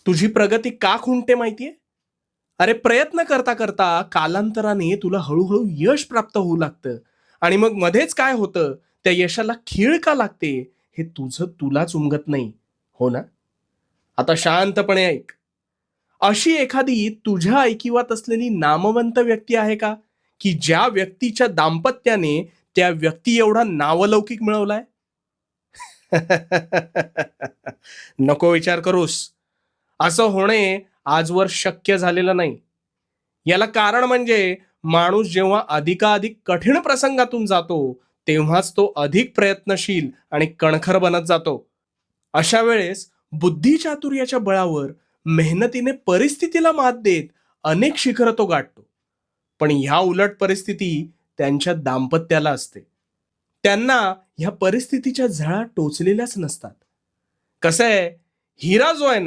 तुझी प्रगती का खुंटते माहितीये? अरे प्रयत्न करता करता कालांतराने तुला हळूहळू यश प्राप्त होऊ लागतं आणि मग मध्येच काय होतं, त्या यशाला खीळ का लागते हे तुझं तुलाच उमगत नाही. हो ना? आता शांतपणे ऐक. अशी एखादी तुझ्या ऐकिवात असलेली नामवंत व्यक्ती आहे का, की ज्या व्यक्तीच्या दाम्पत्याने त्या व्यक्ती एवढा नावलौकिक मिळवलाय? नको विचार करूस. असं होणे आजवर शक्य झालेलं नाही. याला कारण म्हणजे माणूस जेव्हा अधिकाधिक कठीण प्रसंगातून जातो, तेव्हाच तो अधिक प्रयत्नशील आणि कणखर बनत जातो. अशा वेळेस बुद्धिचातुर्याच्या बळावर मेहनतीने परिस्थितीला मात देत अनेक शिखरं तो गाठतो. पण ह्या उलट परिस्थिती त्यांच्या दाम्पत्याला असते. त्यांना ह्या परिस्थितीच्या झळा टोचलेल्याच नसतात. कसं आहे, हिरा जो आहे ना